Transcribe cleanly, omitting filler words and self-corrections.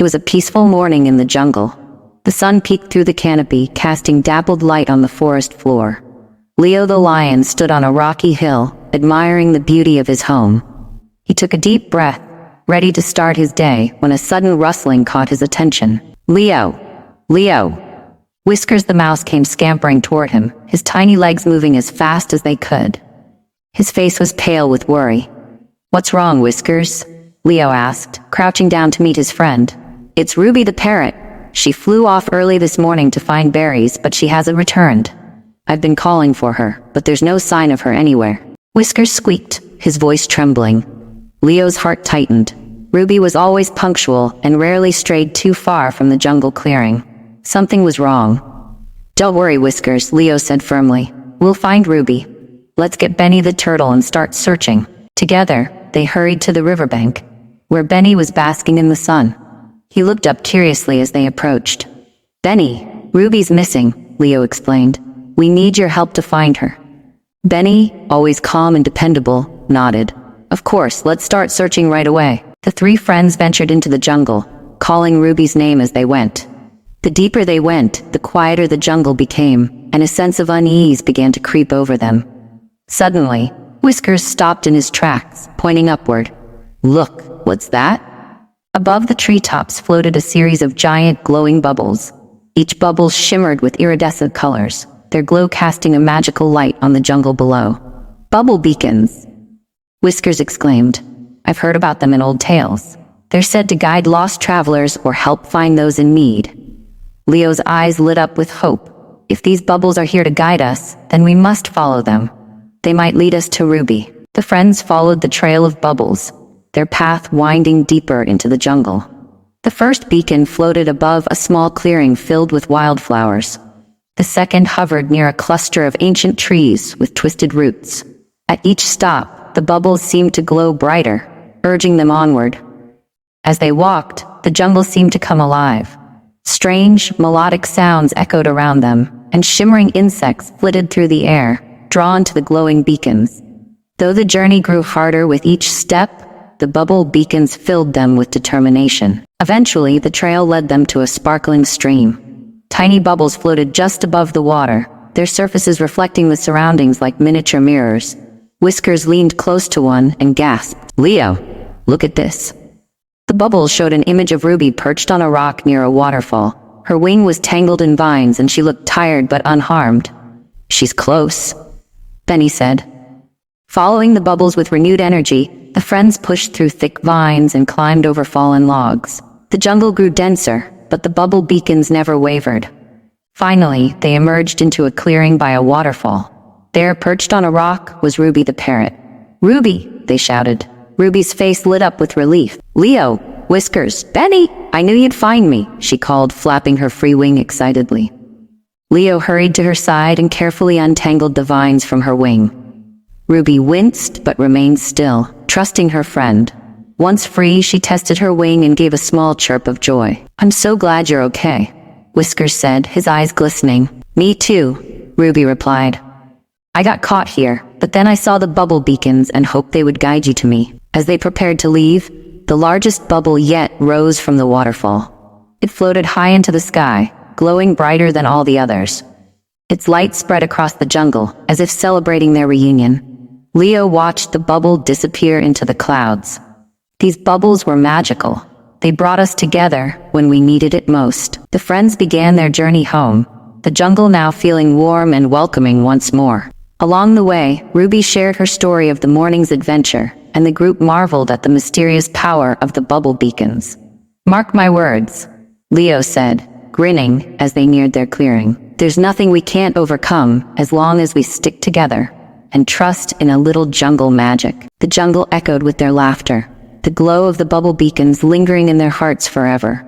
was a peaceful morning in the jungle. The sun peeked through the canopy, casting dappled light on the forest floor. Leo the lion stood on a rocky hill, admiring the beauty of his home. He took a deep breath, ready to start his day, when a sudden rustling caught his attention. "Leo! Leo!" Whiskers the mouse came scampering toward him, his tiny legs moving as fast as they could. His face was pale with worry. "What's wrong, Whiskers?" Leo asked, crouching down to meet his friend. "It's Ruby the parrot. She flew off early this morning to find berries, but she hasn't returned. I've been calling for her, but there's no sign of her anywhere." Whiskers squeaked, his voice trembling. Leo's heart tightened. Ruby was always punctual and rarely strayed too far from the jungle clearing. Something was wrong. "Don't worry, Whiskers," Leo said firmly. "We'll find Ruby. Let's get Benny the turtle and start searching." Together, they hurried to the riverbank, where Benny was basking in the sun. He looked up curiously as they approached. "Benny, Ruby's missing," Leo explained. "We need your help to find her." Benny, always calm and dependable, nodded. "Of course, let's start searching right away." The three friends ventured into the jungle, calling Ruby's name as they went. The deeper they went, the quieter the jungle became, and a sense of unease began to creep over them. Suddenly, Whiskers stopped in his tracks, pointing upward. "Look, what's that?" Above the treetops floated a series of giant glowing bubbles. Each bubble shimmered with iridescent colors, their glow casting a magical light on the jungle below. "Bubble beacons!" Whiskers exclaimed. "I've heard about them in old tales. They're said to guide lost travelers or help find those in need." Leo's eyes lit up with hope. "If these bubbles are here to guide us, then we must follow them. They might lead us to Ruby." The friends followed the trail of bubbles, their path winding deeper into the jungle. The first beacon floated above a small clearing filled with wildflowers. The second hovered near a cluster of ancient trees with twisted roots. At each stop, the bubbles seemed to glow brighter, urging them onward. As they walked, the jungle seemed to come alive. Strange, melodic sounds echoed around them, and shimmering insects flitted through the air, drawn to the glowing beacons. Though the journey grew harder with each step, the bubble beacons filled them with determination. Eventually, the trail led them to a sparkling stream. Tiny bubbles floated just above the water, their surfaces reflecting the surroundings like miniature mirrors. Whiskers leaned close to one and gasped, "Leo, look at this." The bubble showed an image of Ruby perched on a rock near a waterfall. Her wing was tangled in vines and she looked tired but unharmed. "She's close," Benny said. Following the bubbles with renewed energy, the friends pushed through thick vines and climbed over fallen logs. The jungle grew denser, but the bubble beacons never wavered. Finally, they emerged into a clearing by a waterfall. There, perched on a rock, was Ruby the parrot. "Ruby!" they shouted. Ruby's face lit up with relief. "Leo! Whiskers! Benny! I knew you'd find me!" she called, flapping her free wing excitedly. Leo hurried to her side and carefully untangled the vines from her wing. Ruby winced but remained still, trusting her friend. Once free, she tested her wing and gave a small chirp of joy. "I'm so glad you're okay," Whiskers said, his eyes glistening. "Me too," Ruby replied. "I got caught here, but then I saw the bubble beacons and hoped they would guide you to me." As they prepared to leave, the largest bubble yet rose from the waterfall. It floated high into the sky, glowing brighter than all the others. Its light spread across the jungle, as if celebrating their reunion. Leo watched the bubble disappear into the clouds. These bubbles were magical. They brought us together when we needed it most. The friends began their journey home, the jungle now feeling warm and welcoming once more. Along the way, Ruby shared her story of the morning's adventure, and the group marveled at the mysterious power of the bubble beacons. "Mark my words," Leo said, grinning as they neared their clearing. "There's nothing we can't overcome as long as we stick together and trust in a little jungle magic." The jungle echoed with their laughter, the glow of the bubble beacons lingering in their hearts forever.